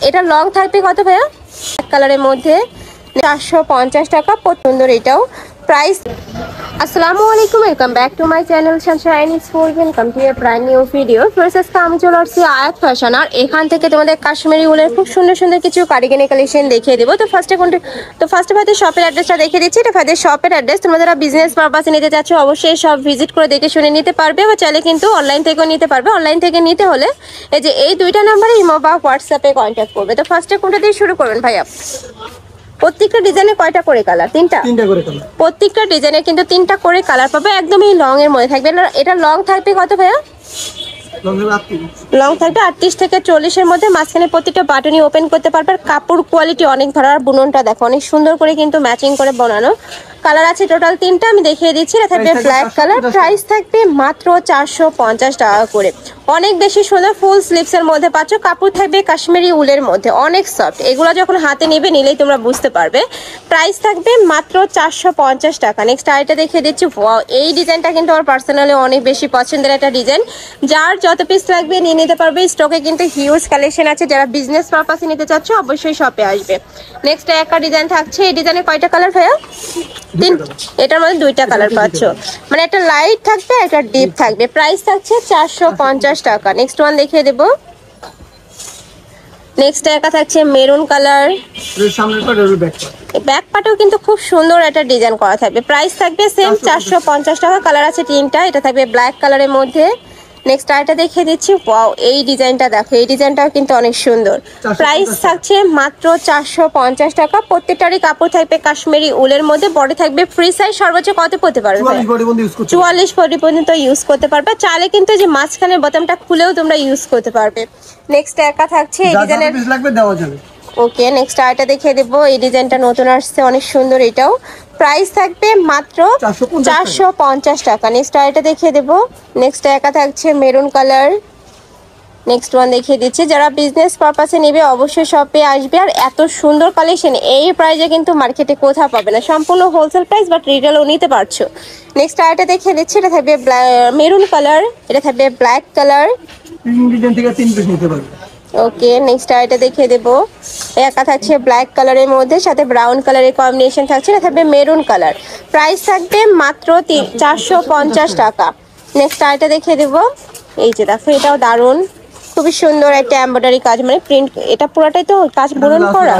এটা লং থাকবে কত ভাইয়া? এক কালারের মধ্যে 450 টাকা। সুন্দর এটাও প্রাইস। আসসালামু আলাইকুম, welcome back to my channel Sunshine school. Welcome to A brand new video. First আজকে আমি চলে আসছি আয়াত ফ্যাশন, আর এখান থেকে তোমাদের কাশ্মীরি উলের খুব সুন্দর সুন্দর কিছু কারিগরি কালেকশন দেখিয়ে দেবো। তো ফার্স্টে ভাইদের শপের অ্যাড্রেসটা দেখিয়ে দিচ্ছি। এটা ভাইদের শপের অ্যাড্রেস। তোমরা যারা বিজনেস পারপাসে নিতে চাচ্ছ অবশ্যই সব ভিজিট করে দেখে শুনে নিতে পারবে, বা চাইলে কিন্তু অনলাইন থেকেও নিতে পারবে। অনলাইন থেকে নিতে হলে এই যে এই দুইটা নাম্বারে ইমো বা হোয়াটসঅ্যাপে কন্ট্যাক্ট করবে। তো ফার্স্টে কোনটা দিয়ে শুরু করবেন ভাইয়া? প্রত্যেকটা ডিজাইনে কয়টা করে কালার? তিনটা করে কালার। প্রত্যেকটা ডিজাইনে কিন্তু তিনটা করে কালার পাবে। একদমই লং এর মধ্যে থাকবে। এটা লং থাকবে কত ভাইয়া? লং থাকবে 38 থেকে 40 এর মধ্যে। মাঝখানে প্রত্যেকটা বাটনই ওপেন করতে পারবে। কাপড় কোয়ালিটি অনেক ভালো, আর বুননটা দেখো অনেক সুন্দর করে কিন্তু ম্যাচিং করে বানানো। কালার আছে টোটাল তিনটা, আমি দেখিয়ে দিচ্ছি। এটা থাকবে ব্ল্যাক কালার। প্রাইস থাকবে মাত্র 450 টাকা করে। অনেক বেশি সুন্দর ফুল স্লিভস এর মধ্যে পাচ্ছ। কাপড় থাকবে কাশ্মীরি উলের মধ্যে, অনেক সফট। এগুলো যখন হাতে নিবে নিলেই তোমরা বুঝতে পারবে। প্রাইস থাকবে মাত্র 450 টাকা। নেক্সট আইটা দেখিয়ে দিচ্ছি। এই ডিজাইনটা কিন্তু আমার পার্সোনালি অনেক বেশি পছন্দের একটা ডিজাইন। যার যত পিস লাগবে নিয়ে নিতে পারবে। স্টকে কিন্তু হিউজ কালেকশন আছে। যারা বিজনেস পারপাসে নিতে চাচ্ছ অবশ্যই শপে আসবে। নেক্সট একটা ডিজাইন থাকছে। এই ডিজাইনে কয়টা কালার ভাইয়া? এটার মধ্যে দুইটা কালার পাচ্ছ, মানে একটা লাইট থাকবে একটা ডিপ থাকবে। প্রাইস থাকছে 450 টাকা। নেক্সট ওয়ান দেখিয়ে দেবো। নেক্সট একা থাকছে মেরুন কালার। ব্যাক পার্টেও কিন্তু খুব সুন্দর একটা ডিজাইন করা থাকবে। প্রাইস থাকবে সেম 450 টাকা। কালার আছে তিনটা। এটা থাকবে ব্ল্যাক কালারের মধ্যে। নেক্সট আরেকটা দেখিয়ে দিচ্ছি। ওয়াও, এই ডিজাইনটা দেখো, এই ডিজাইনটাও কিন্তু অনেক সুন্দর। প্রাইস থাকছে মাত্র 450 টাকা। প্রত্যেকটারই কাপড় থাকবে কাশ্মীরি উলের মধ্যে। বডি থাকবে ফ্রি সাইজ। সর্বোচ্চ কত পড়তে পারবে? 44 বডি পর্যন্ত ইউজ করতে পারবে। চাইলে কিন্তু যে মাঝখানের বোতামটা খুলেও তোমরা ইউজ করতে পারবে। নেক্সট একা থাকছে এই ডিজাইনের দেওয়া যাবে। ওকে, নেক্সট আরেকটা দেখিয়ে দেবো। এই ডিজাইনটা নতুন আসছে, অনেক সুন্দর এটাও। প্রাইস থাকবে মাত্র 450 টাকা। নেক্সট আরেকটা দেখিয়ে দেবো। নেক্সট একা থাকছে মেরুন কালার। নেক্সট ওয়ান দেখিয়ে দিচ্ছি। যারা বিজনেস পারপাসে নেবে অবশ্যই শপে আসবে। আর এত সুন্দর কালেকশন এই প্রাইসে কিন্তু মার্কেটে কোথাও পাবে না। সম্পূর্ণ হোলসেল প্রাইস, বাট রিটেলও নিতে পারছো। নেক্সট আরেকটা দেখিয়ে দিচ্ছি। এটা থাকবে মেরুন কালার। এটা থাকবে ব্ল্যাক কালার। ওকে, নেক্সট আইটা দেখিয়ে দেবো। একা থাকছে ব্ল্যাক কালারের মধ্যে, সাথে ব্রাউন কালারের কম্বিনেশন থাকছে। এটা থাকবে মেরুন কালার। প্রাইস থাকবে মাত্র 450 টাকা। নেক্সট আইটা দেখিয়ে দেবো। এই যে দেখো, এটাও দারুণ, খুবই সুন্দর একটা এমব্রয়ডারি কাজ, মানে প্রিন্ট। এটা পুরোটাই তো কাজ বুনন করা।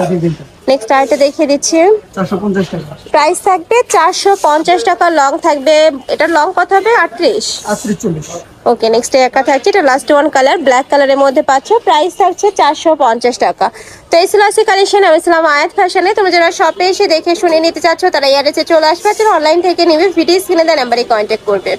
নেক্সট আইটা দেখিয়ে দিচ্ছি। 450 টাকা। প্রাইস থাকবে 450 টাকা। লং থাকবে, এটা লং কত হবে? 38 40। ওকে, নেক্সট একা থাকছে। এটা লাস্ট ওয়ান কালার, ব্ল্যাক কালারের মধ্যে পাচ্ছ। প্রাইস থাকছে 450 টাকা। তো এই ছিল আজকে কালেকশন। আমি ছিলাম আয়াত ফ্যাশনে। তোমরা যারা শপে এসে দেখে শুনে নিতে চাচ্ছ তারা এই অ্যাড্রেসে চলে আসবে। যারা অনলাইন থেকে নেবে ভিডিও স্ক্রিনে দেওয়া নাম্বারে কন্ট্যাক্ট করবে।